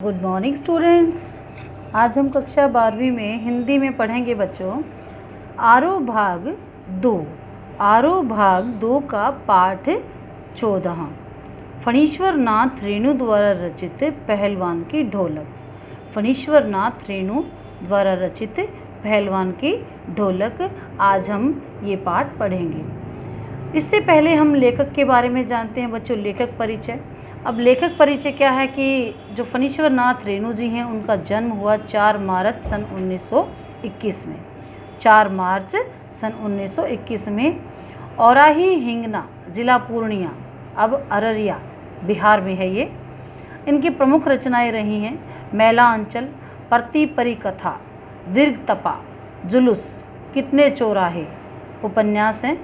Good morning students. आज हम कक्षा 12वीं में हिंदी में पढ़ेंगे बच्चों आरोह भाग 2। आरोह भाग 2 का पाठ 14 फणीश्वर नाथ रेणु द्वारा रचित पहलवान की ढोलक। फणीश्वर नाथ रेणु द्वारा रचित पहलवान की ढोलक आज हम ये पाठ पढ़ेंगे। इससे पहले हम लेखक के बारे में जानते हैं बच्चों, लेखक परिचय। अब लेखक परिचय क्या है कि जो फणीश्वर नाथ रेणु जी हैं उनका जन्म हुआ 4 मार्च सन 1921 में। 4 मार्च सन 1921 में औराही हिंगना जिला पूर्णिया, अब अररिया बिहार में है ये। इनकी प्रमुख रचनाएं रही हैं मैला अंचल, परती परी कथा, दीर्घ तपा, जुलूस, कितने चौराहे उपन्यास हैं,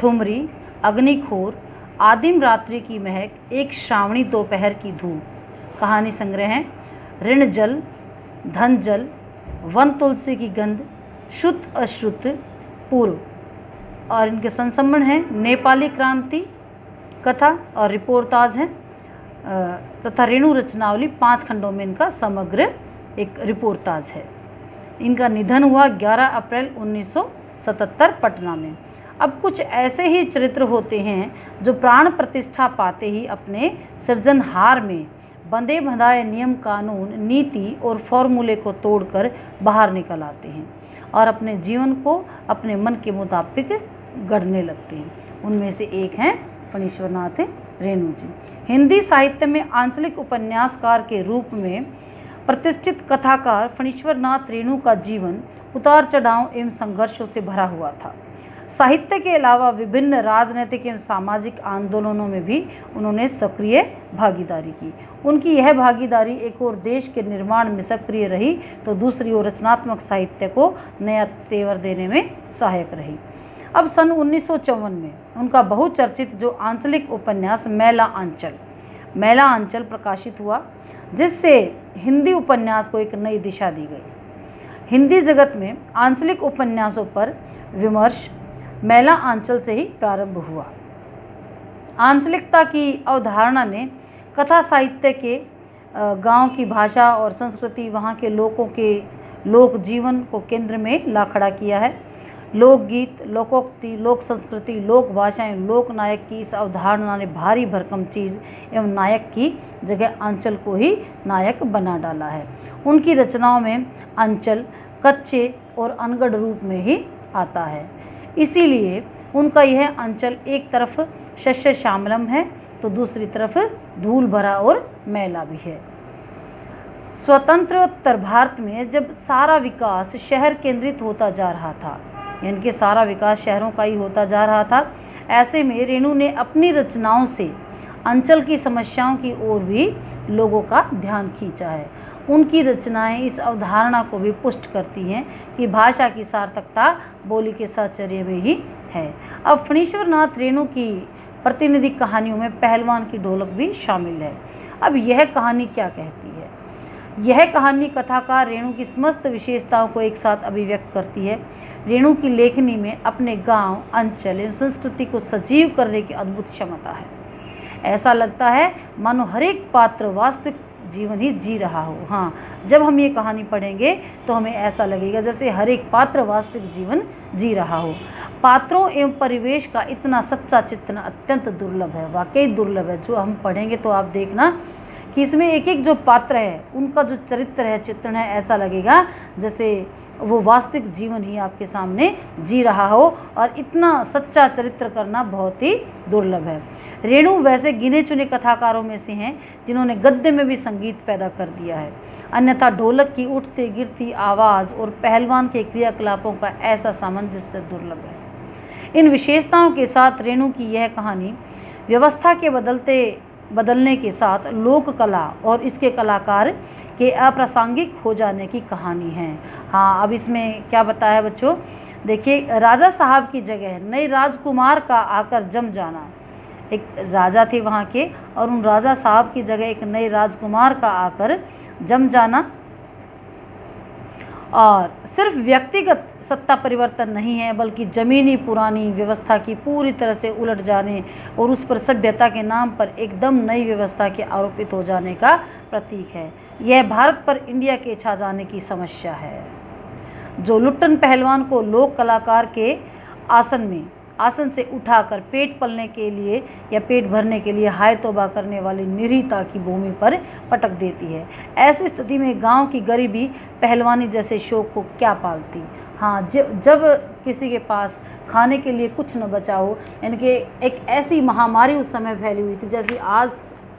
ठुमरी, अग्निखोर, आदिम रात्रि की महक, एक श्रावणी दोपहर की धूप, कहानी संग्रह हैं ऋण जल, धन जल, वन तुलसी की गंध, शुद्ध अश्रुत, पूर्व। और इनके संस्मरण हैं नेपाली क्रांति कथा और रिपोर्टाज हैं तथा रेणु रचनावली 5 खंडों में इनका समग्र एक रिपोर्टाज है। इनका निधन हुआ 11 अप्रैल 1977 पटना में। अब कुछ ऐसे ही चरित्र होते हैं जो प्राण प्रतिष्ठा पाते ही अपने सृजनहार में बंधे बंधाए नियम कानून, नीति और फॉर्मूले को तोड़कर बाहर निकल आते हैं और अपने जीवन को अपने मन के मुताबिक गढ़ने लगते हैं। उनमें से एक हैं फणीश्वर नाथ रेणु जी। हिंदी साहित्य में आंचलिक उपन्यासकार के रूप में प्रतिष्ठित कथाकार फणीश्वर नाथ रेणु का जीवन उतार चढ़ाव एवं संघर्षों से भरा हुआ था। साहित्य के अलावा विभिन्न राजनीतिक एवं सामाजिक आंदोलनों में भी उन्होंने सक्रिय भागीदारी की। उनकी यह भागीदारी एक ओर देश के निर्माण में सक्रिय रही तो दूसरी ओर रचनात्मक साहित्य को नया तेवर देने में सहायक रही। अब सन 1954 में उनका बहुचर्चित जो आंचलिक उपन्यास मैला अंचल प्रकाशित हुआ, जिससे हिंदी उपन्यास को एक नई दिशा दी गई। हिंदी जगत में आंचलिक उपन्यासों पर विमर्श मैला अंचल से ही प्रारंभ हुआ। आंचलिकता की अवधारणा ने कथा साहित्य के गांव की भाषा और संस्कृति, वहां के लोगों के लोक जीवन को केंद्र में ला खड़ा किया है। लोकगीत, लोकोक्ति, लोक संस्कृति, लोक भाषाएं, लोक नायक की इस अवधारणा ने भारी भरकम चीज़ एवं नायक की जगह अंचल को ही नायक बना डाला है। उनकी रचनाओं में अंचल कच्चे और अनगढ़ रूप में ही आता है। इसीलिए उनका यह अंचल एक तरफ शस्य श्यामलम है तो दूसरी तरफ धूल भरा और मैला भी है। स्वतंत्रोत्तर भारत में जब सारा विकास शहर केंद्रित होता जा रहा था, यानी कि सारा विकास शहरों का ही होता जा रहा था, ऐसे में रेणु ने अपनी रचनाओं से अंचल की समस्याओं की ओर भी लोगों का ध्यान खींचा है। उनकी रचनाएं इस अवधारणा को भी पुष्ट करती हैं कि भाषा की सार्थकता बोली के साहचर्य में ही है। अब फणीश्वर नाथ रेणु की प्रतिनिधि कहानियों में पहलवान की ढोलक भी शामिल है। अब यह कहानी क्या कहती है? यह कहानी कथाकार रेणु की समस्त विशेषताओं को एक साथ अभिव्यक्त करती है। रेणु की लेखनी में अपने गांव, अंचल एवं संस्कृति को सजीव करने की अद्भुत क्षमता है। ऐसा लगता है मानो हर एक पात्र वास्तविक जीवन ही जी रहा हो। हाँ, जब हम ये कहानी पढ़ेंगे तो हमें ऐसा लगेगा जैसे हर एक पात्र वास्तविक जीवन जी रहा हो। पात्रों एवं परिवेश का इतना सच्चा चित्रण अत्यंत दुर्लभ है, वाकई दुर्लभ है। जो हम पढ़ेंगे तो आप देखना कि इसमें एक एक जो पात्र है, उनका जो चरित्र है, चित्रण है, ऐसा लगेगा जैसे वो वास्तविक जीवन ही आपके सामने जी रहा हो, और इतना सच्चा चरित्र करना बहुत ही दुर्लभ है। रेणु वैसे गिने चुने कथाकारों में से हैं जिन्होंने गद्य में भी संगीत पैदा कर दिया है। अन्यथा ढोलक की उठती गिरती आवाज़ और पहलवान के क्रियाकलापों का ऐसा सामंजस्य दुर्लभ है। इन विशेषताओं के साथ रेणु की यह कहानी व्यवस्था के बदलने के साथ लोक कला और इसके कलाकार के अप्रासंगिक हो जाने की कहानी है। हाँ, अब इसमें क्या बताया है बच्चों, देखिए, राजा साहब की जगह नए राजकुमार का आकर जम जाना। एक राजा थे वहाँ के, और उन राजा साहब की जगह एक नए राजकुमार का आकर जम जाना, और सिर्फ व्यक्तिगत सत्ता परिवर्तन नहीं है बल्कि ज़मीनी पुरानी व्यवस्था की पूरी तरह से उलट जाने और उस पर सभ्यता के नाम पर एकदम नई व्यवस्था के आरोपित हो जाने का प्रतीक है। यह भारत पर इंडिया के छा जाने की समस्या है। जो लुट्टन पहलवान को लोक कलाकार के आसन से उठाकर पेट पलने के लिए या पेट भरने के लिए हाय तौबा करने वाली निरीता की भूमि पर पटक देती है। ऐसी स्थिति में गांव की गरीबी पहलवानी जैसे शौक को क्या पालती। हाँ, जब किसी के पास खाने के लिए कुछ न बचा हो, यानी कि एक ऐसी महामारी उस समय फैली हुई थी, जैसे आज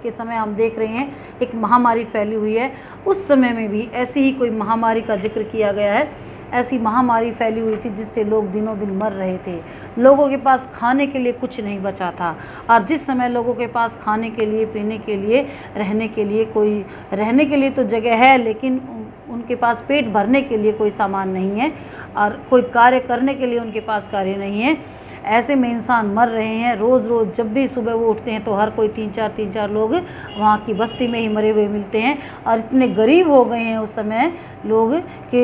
के समय हम देख रहे हैं एक महामारी फैली हुई है, उस समय में भी ऐसी ही कोई महामारी का जिक्र किया गया है। ऐसी महामारी फैली हुई थी जिससे लोग दिनों दिन मर रहे थे। लोगों के पास खाने के लिए कुछ नहीं बचा था, और जिस समय लोगों के पास खाने के लिए, पीने के लिए, रहने के लिए तो जगह है, लेकिन उनके पास पेट भरने के लिए कोई सामान नहीं है और कोई कार्य करने के लिए उनके पास कार्य नहीं है। ऐसे में इंसान मर रहे हैं। रोज़ रोज़ जब भी सुबह वो उठते हैं तो हर कोई तीन चार लोग वहाँ की बस्ती में ही मरे हुए मिलते हैं, और इतने गरीब हो गए हैं उस समय लोग कि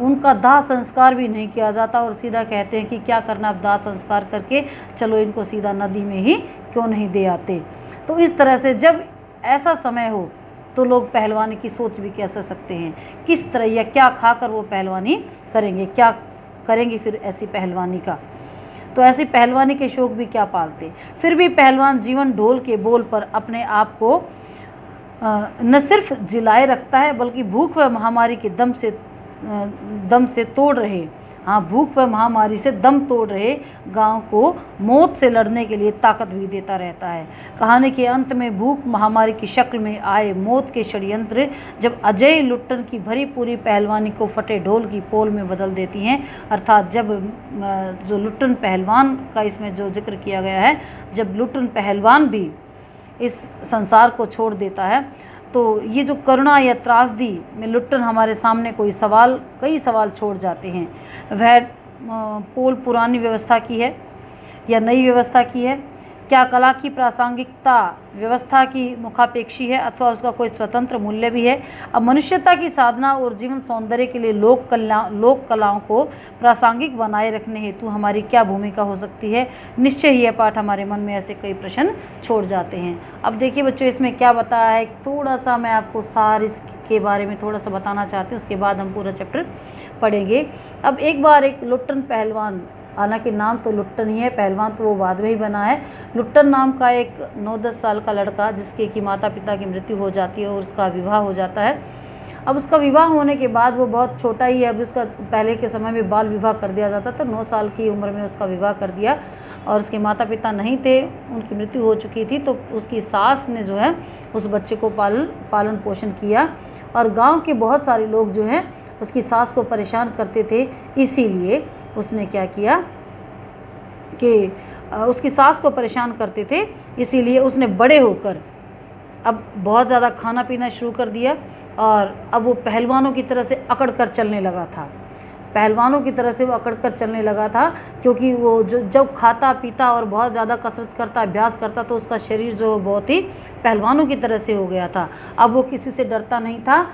उनका दाह संस्कार भी नहीं किया जाता, और सीधा कहते हैं कि क्या करना अब दाह संस्कार करके, चलो इनको सीधा नदी में ही क्यों नहीं दे आते। तो इस तरह से जब ऐसा समय हो तो लोग पहलवानी की सोच भी कैसे सकते हैं, किस तरह या क्या खाकर वो पहलवानी करेंगे, क्या करेंगे फिर ऐसी पहलवानी का। तो ऐसी पहलवानी के शौक भी क्या पालते। फिर भी पहलवान जीवन ढोल के बोल पर अपने आप को न सिर्फ जिलाए रखता है, बल्कि भूख व महामारी के दम से तोड़ रहे, भूख व महामारी से दम तोड़ रहे गांव को मौत से लड़ने के लिए ताकत भी देता रहता है। कहानी के अंत में भूख महामारी की शक्ल में आए मौत के षड्यंत्र जब अजय लुट्टन की भरी पूरी पहलवानी को फटे ढोल की पोल में बदल देती हैं, अर्थात जब जो लुट्टन पहलवान का इसमें जो जिक्र किया गया है, जब लुट्टन पहलवान भी इस संसार को छोड़ देता है, तो ये जो करुणा या त्रासदी में लुट्टन हमारे सामने कई सवाल छोड़ जाते हैं। वह पोल पुरानी व्यवस्था की है या नई व्यवस्था की है? क्या कला की प्रासंगिकता व्यवस्था की मुखापेक्षी है अथवा उसका कोई स्वतंत्र मूल्य भी है? अब मनुष्यता की साधना और जीवन सौंदर्य के लिए लोक कलाओं को प्रासंगिक बनाए रखने हेतु हमारी क्या भूमिका हो सकती है? निश्चय ही यह पाठ हमारे मन में ऐसे कई प्रश्न छोड़ जाते हैं। अब देखिए बच्चों, इसमें क्या बताया है, थोड़ा सा मैं आपको सार इसके बारे में थोड़ा सा बताना चाहती हूँ, उसके बाद हम पूरा चैप्टर पढ़ेंगे। अब एक बार एक लुट्टन पहलवान, हालांकि नाम तो लुट्टन ही है, पहलवान तो वो बाद में ही बना है। लुट्टन नाम का एक 9-10 साल का लड़का, जिसके कि माता पिता की मृत्यु हो जाती है और उसका विवाह हो जाता है। अब उसका विवाह होने के बाद वो बहुत छोटा ही है, अब उसका पहले के समय में बाल विवाह कर दिया जाता था, 9 साल की उम्र में उसका विवाह कर दिया, और उसके माता पिता नहीं थे, उनकी मृत्यु हो चुकी थी। तो उसकी सास ने जो है उस बच्चे को पालन पोषण किया, और गाँव के बहुत सारे लोग जो हैं उसकी सास को परेशान करते थे, इसीलिए उसने क्या किया कि उसकी सास को परेशान करते थे, इसीलिए उसने बड़े होकर अब बहुत ज़्यादा खाना पीना शुरू कर दिया, और अब वो पहलवानों की तरह से अकड़ कर चलने लगा था। क्योंकि वो जब खाता पीता और बहुत ज़्यादा कसरत करता, अभ्यास करता, तो उसका शरीर जो बहुत ही पहलवानों की तरह से हो गया था। अब वो किसी से डरता नहीं था,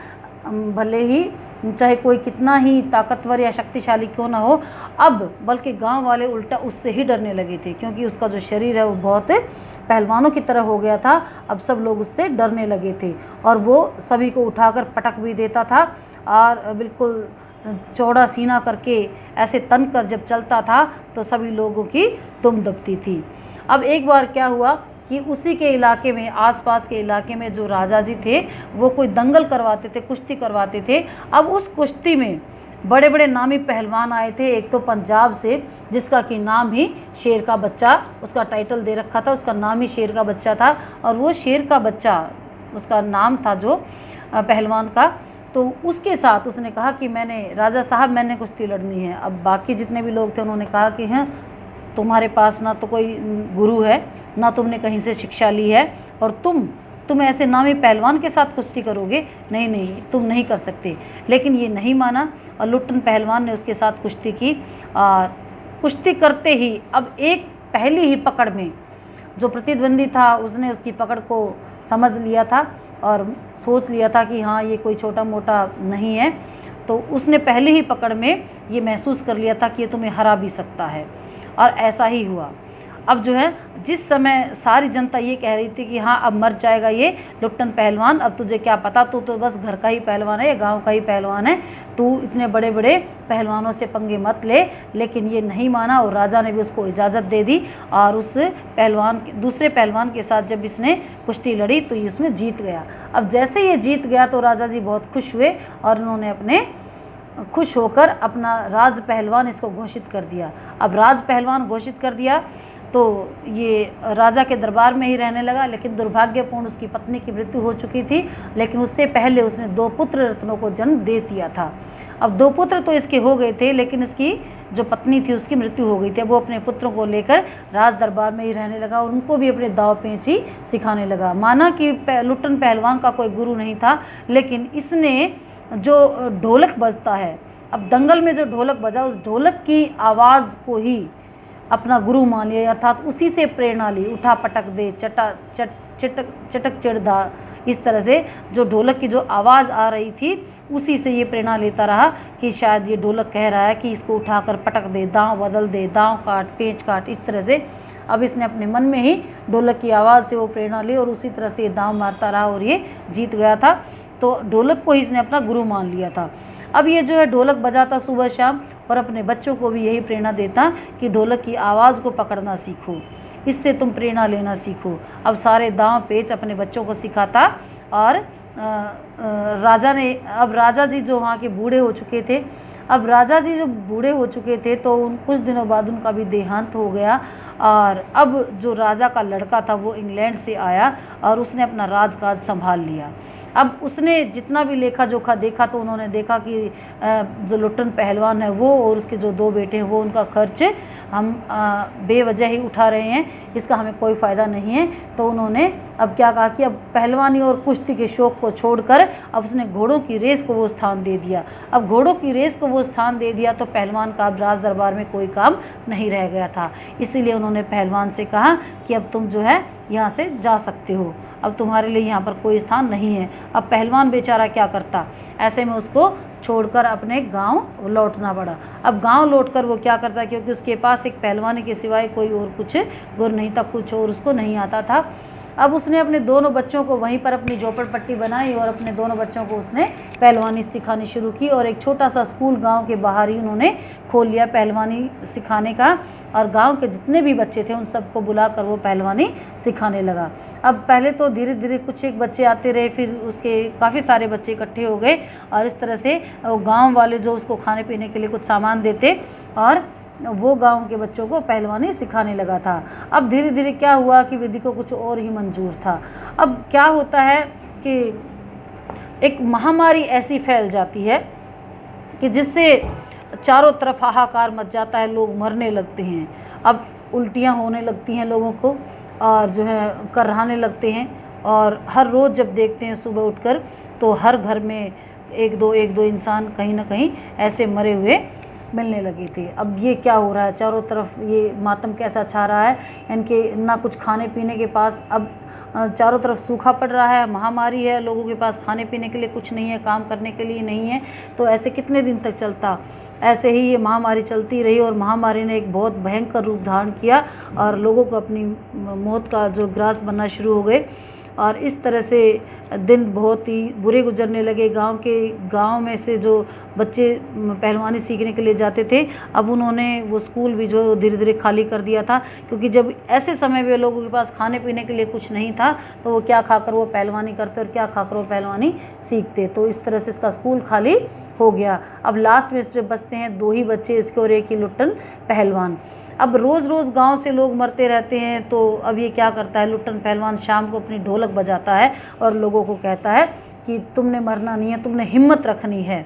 भले ही चाहे कोई कितना ही ताकतवर या शक्तिशाली क्यों ना हो, अब बल्कि गांव वाले उल्टा उससे ही डरने लगे थे, क्योंकि उसका जो शरीर है वो बहुत पहलवानों की तरह हो गया था। अब सब लोग उससे डरने लगे थे, और वो सभी को उठाकर पटक भी देता था, और बिल्कुल चौड़ा सीना करके ऐसे तन कर जब चलता था तो सभी लोगों की दुम दबती थी। अब एक बार क्या हुआ कि उसी के इलाके में, आसपास के इलाके में जो राजा जी थे, वो कोई दंगल करवाते थे, कुश्ती करवाते थे। अब उस कुश्ती में बड़े बड़े नामी पहलवान आए थे। एक तो पंजाब से, जिसका कि नाम ही शेर का बच्चा, उसका टाइटल दे रखा था, उसका नाम ही शेर का बच्चा था, और वो शेर का बच्चा उसका नाम था जो पहलवान का। तो उसके साथ उसने कहा कि राजा साहब मैंने कुश्ती लड़नी है। अब बाकी जितने भी लोग थे उन्होंने कहा कि हाँ, तुम्हारे पास ना तो कोई गुरु है, ना तुमने कहीं से शिक्षा ली है, और तुम ऐसे नामी पहलवान के साथ कुश्ती करोगे? नहीं, तुम नहीं कर सकते। लेकिन ये नहीं माना, और लुट्टन पहलवान ने उसके साथ कुश्ती की। कुश्ती करते ही अब एक पहली ही पकड़ में जो प्रतिद्वंदी था, उसने उसकी पकड़ को समझ लिया था और सोच लिया था कि हाँ, ये कोई छोटा मोटा नहीं है। तो उसने पहली ही पकड़ में ये महसूस कर लिया था कि ये तुम्हें हरा भी सकता है, और ऐसा ही हुआ। अब जो है जिस समय सारी जनता ये कह रही थी कि हाँ अब मर जाएगा ये लुट्टन पहलवान, अब तुझे क्या पता, तू तो बस घर का ही पहलवान है, गांव का ही पहलवान है, तू इतने बड़े बड़े पहलवानों से पंगे मत ले। लेकिन ये नहीं माना और राजा ने भी उसको इजाज़त दे दी और उस दूसरे पहलवान के साथ जब इसने कुश्ती लड़ी तो ये उसमें जीत गया। अब जैसे ये जीत गया तो राजा जी बहुत खुश हुए और उन्होंने खुश होकर अपना राज पहलवान इसको घोषित कर दिया। अब राज पहलवान घोषित कर दिया तो ये राजा के दरबार में ही रहने लगा, लेकिन दुर्भाग्यपूर्ण उसकी पत्नी की मृत्यु हो चुकी थी, लेकिन उससे पहले उसने 2 पुत्र रत्नों को जन्म दे दिया था। अब 2 पुत्र तो इसके हो गए थे, लेकिन इसकी जो पत्नी थी उसकी मृत्यु हो गई थी। अब वो अपने पुत्रों को लेकर राज दरबार में ही रहने लगा और उनको भी अपने दाव पेंच ही सिखाने लगा। माना कि लुट्टन पहलवान का कोई गुरु नहीं था, लेकिन इसने जो ढोलक बजता है, अब दंगल में जो ढोलक बजा उस ढोलक की आवाज़ को ही अपना गुरु मान लिया, अर्थात उसी से प्रेरणा ली। उठा पटक दे, चटक चिड़धा, इस तरह से जो ढोलक की जो आवाज़ आ रही थी उसी से ये प्रेरणा लेता रहा कि शायद ये ढोलक कह रहा है कि इसको उठाकर पटक दे, दांव बदल दे, दांव काट, पेंच काट, इस तरह से। अब इसने अपने मन में ही ढोलक की आवाज़ से वो प्रेरणा ली और उसी तरह से ये दांव मारता रहा और ये जीत गया था। तो ढोलक को ही इसने अपना गुरु मान लिया था। अब ये जो है ढोलक बजाता सुबह शाम और अपने बच्चों को भी यही प्रेरणा देता कि ढोलक की आवाज़ को पकड़ना सीखो, इससे तुम प्रेरणा लेना सीखो। अब सारे दांव पेच अपने बच्चों को सिखाता और राजा जी जो वहाँ के बूढ़े हो चुके थे, अब राजा जी जो बूढ़े हो चुके थे तो कुछ दिनों बाद उनका भी देहांत हो गया और अब जो राजा का लड़का था वो इंग्लैंड से आया और उसने अपना राजकाज संभाल लिया। अब उसने जितना भी लेखा जोखा देखा तो उन्होंने देखा कि जो लुट्टन पहलवान है वो और उसके जो 2 बेटे हैं वो उनका खर्च हम बेवजह ही उठा रहे हैं, इसका हमें कोई फ़ायदा नहीं है। तो उन्होंने अब क्या कहा कि अब पहलवानी और कुश्ती के शौक़ को छोड़कर अब उसने घोड़ों की रेस को वो स्थान दे दिया। अब घोड़ों की रेस को वो स्थान दे दिया तो पहलवान का अब राज दरबार में कोई काम नहीं रह गया था। इसीलिए उन्होंने पहलवान से कहा कि अब तुम जो है यहाँ से जा सकते हो, अब तुम्हारे लिए यहाँ पर कोई स्थान नहीं है। अब पहलवान बेचारा क्या करता, ऐसे में उसको छोड़कर अपने गांव लौटना पड़ा। अब गांव लौटकर वो क्या करता, क्योंकि उसके पास एक पहलवानी के सिवाय कोई और कुछ गुर नहीं था, कुछ और उसको नहीं आता था। अब उसने अपने दोनों बच्चों को वहीं पर अपनी झोपड़पट्टी बनाई और अपने दोनों बच्चों को उसने पहलवानी सिखानी शुरू की और एक छोटा सा स्कूल गांव के बाहर ही उन्होंने खोल लिया पहलवानी सिखाने का और गांव के जितने भी बच्चे थे उन सबको बुलाकर वो पहलवानी सिखाने लगा। अब पहले तो धीरे धीरे कुछ एक बच्चे आते रहे, फिर उसके काफ़ी सारे बच्चे इकट्ठे हो गए और इस तरह से गाँव वाले जो उसको खाने पीने के लिए कुछ सामान देते और वो गांव के बच्चों को पहलवानी सिखाने लगा था। अब धीरे धीरे क्या हुआ कि विधि को कुछ और ही मंजूर था। अब क्या होता है कि एक महामारी ऐसी फैल जाती है कि जिससे चारों तरफ हाहाकार मच जाता है, लोग मरने लगते हैं। अब उल्टियाँ होने लगती हैं लोगों को और जो है कराहने लगते हैं और हर रोज़ जब देखते हैं सुबह उठकर तो हर घर में एक दो इंसान कहीं ना कहीं ऐसे मरे हुए मिलने लगी थी। अब ये क्या हो रहा है, चारों तरफ ये मातम कैसा छा रहा है, इनके ना कुछ खाने पीने के पास, अब चारों तरफ सूखा पड़ रहा है, महामारी है, लोगों के पास खाने पीने के लिए कुछ नहीं है, काम करने के लिए नहीं है, तो ऐसे कितने दिन तक चलता। ऐसे ही ये महामारी चलती रही और महामारी ने एक बहुत भयंकर रूप धारण किया और लोगों को अपनी मौत का जो ग्रास बनना शुरू हो गए और इस तरह से दिन बहुत ही बुरे गुजरने लगे। गांव में से जो बच्चे पहलवानी सीखने के लिए जाते थे, अब उन्होंने वो स्कूल भी जो धीरे धीरे खाली कर दिया था, क्योंकि जब ऐसे समय में लोगों के पास खाने पीने के लिए कुछ नहीं था तो वो क्या खाकर वो पहलवानी करते और क्या खाकर वो पहलवानी सीखते। तो इस तरह से इसका स्कूल खाली हो गया। अब लास्ट में सिर्फ बचते हैं 2 ही बच्चे, इसके और एक ही लुट्टन पहलवान। अब रोज़ रोज़ गांव से लोग मरते रहते हैं, तो अब ये क्या करता है, लुट्टन पहलवान शाम को अपनी ढोलक बजाता है और लोगों को कहता है कि तुमने मरना नहीं है, तुमने हिम्मत रखनी है।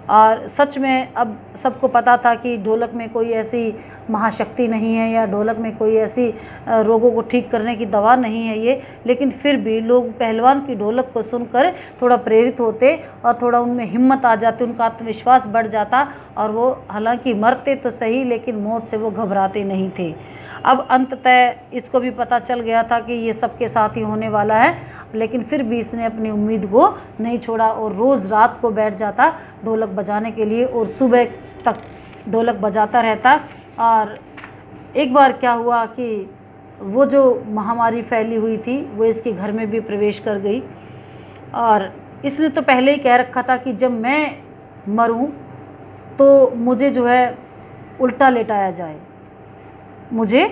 और सच में अब सबको पता था कि ढोलक में कोई ऐसी महाशक्ति नहीं है या ढोलक में कोई ऐसी रोगों को ठीक करने की दवा नहीं है ये, लेकिन फिर भी लोग पहलवान की ढोलक को सुनकर थोड़ा प्रेरित होते और थोड़ा उनमें हिम्मत आ जाती, उनका आत्मविश्वास बढ़ जाता और वो हालांकि मरते तो सही लेकिन मौत से वो घबराते नहीं थे। अब अंततः इसको भी पता चल गया था कि ये सबके साथ ही होने वाला है, लेकिन फिर भी इसने अपनी उम्मीद को नहीं छोड़ा और रोज़ रात को बैठ जाता ढोलक बजाने के लिए और सुबह तक ढोलक बजाता रहता। और एक बार क्या हुआ कि वो जो महामारी फैली हुई थी वो इसके घर में भी प्रवेश कर गई। और इसने तो पहले ही कह रखा था कि जब मैं मरूं तो मुझे जो है उल्टा लेटाया जाए, मुझे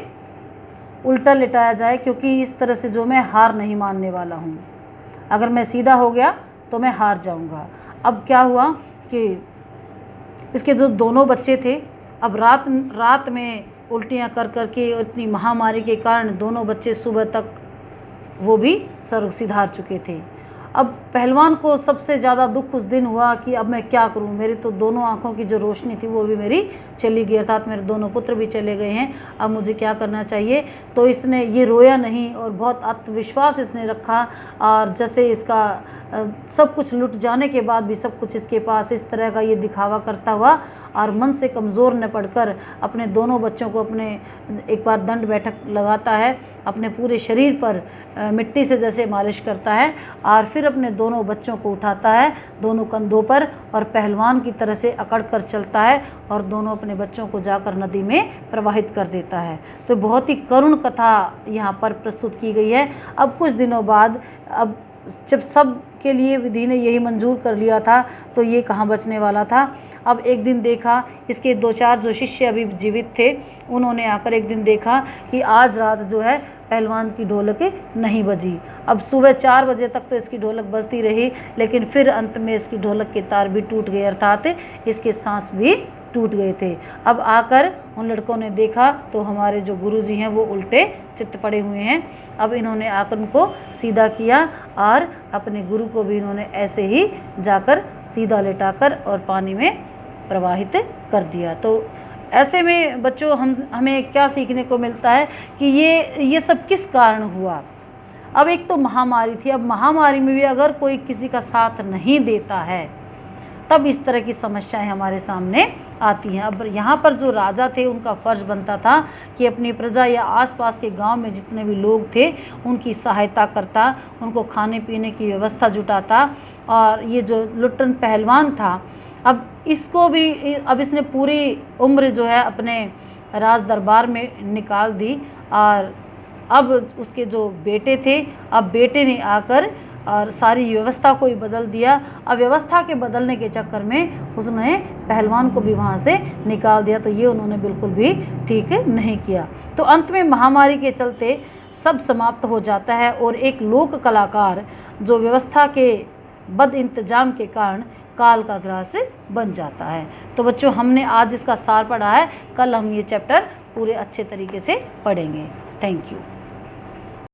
उल्टा लेटाया जाए, क्योंकि इस तरह से जो मैं हार नहीं मानने वाला हूँ। अगर मैं सीधा हो गया तो मैं हार जाऊँगा। अब क्या हुआ कि इसके जो दोनों बच्चे थे, अब रात में उल्टियाँ कर कर के इतनी महामारी के कारण दोनों बच्चे सुबह तक वो भी सर्व सिधार चुके थे। अब पहलवान को सबसे ज़्यादा दुख उस दिन हुआ कि अब मैं क्या करूं, मेरी तो दोनों आँखों की जो रोशनी थी वो भी मेरी चली गई, अर्थात मेरे दोनों पुत्र भी चले गए हैं, अब मुझे क्या करना चाहिए। तो इसने ये रोया नहीं और बहुत आत्मविश्वास इसने रखा, और जैसे इसका सब कुछ लुट जाने के बाद भी सब कुछ इसके पास, इस तरह का ये दिखावा करता हुआ और मन से कमज़ोर न पड़कर अपने दोनों बच्चों को अपने एक बार दंड बैठक लगाता है, अपने पूरे शरीर पर मिट्टी से जैसे मालिश करता है, और फिर अपने दोनों बच्चों को उठाता है दोनों कंधों पर और पहलवान की तरह से अकड़ कर चलता है और दोनों अपने बच्चों को जाकर नदी में प्रवाहित कर देता है। तो बहुत ही करुण कथा यहाँ पर प्रस्तुत की गई है। अब कुछ दिनों बाद, अब जब सब के लिए विधि ने यही मंजूर कर लिया था तो ये कहाँ बचने वाला था। अब एक दिन देखा, इसके 2-4 जो शिष्य अभी जीवित थे उन्होंने आकर एक दिन देखा कि आज रात जो है पहलवान की ढोलक नहीं बजी। अब सुबह 4 बजे तक तो इसकी ढोलक बजती रही, लेकिन फिर अंत में इसकी ढोलक के तार भी टूट गए, अर्थात इसके सांस भी टूट गए थे। अब आकर उन लड़कों ने देखा तो हमारे जो गुरुजी हैं वो उल्टे चित्त पड़े हुए हैं। अब इन्होंने आकर उनको सीधा किया और अपने गुरु को भी इन्होंने ऐसे ही जाकर सीधा लेटाकर और पानी में प्रवाहित कर दिया। तो ऐसे में बच्चों हमें क्या सीखने को मिलता है कि ये सब किस कारण हुआ। अब एक तो महामारी थी, अब महामारी में भी अगर कोई किसी का साथ नहीं देता है तब इस तरह की समस्याएं हमारे सामने आती हैं। अब यहाँ पर जो राजा थे उनका फ़र्ज़ बनता था कि अपनी प्रजा या आसपास के गांव में जितने भी लोग थे उनकी सहायता करता, उनको खाने पीने की व्यवस्था जुटाता। और ये जो लुट्टन पहलवान था, अब इसको भी, अब इसने पूरी उम्र जो है अपने राज दरबार में निकाल दी, और अब उसके जो बेटे थे, अब बेटे ने आकर और सारी व्यवस्था को ही बदल दिया। अब व्यवस्था के बदलने के चक्कर में उसने पहलवान को भी वहाँ से निकाल दिया। तो ये उन्होंने बिल्कुल भी ठीक नहीं किया। तो अंत में महामारी के चलते सब समाप्त हो जाता है और एक लोक कलाकार जो व्यवस्था के बद इंतजाम के कारण काल का ग्रास बन जाता है। तो बच्चों, हमने आज इसका सार पढ़ा है, कल हम ये चैप्टर पूरे अच्छे तरीके से पढ़ेंगे। Thank you.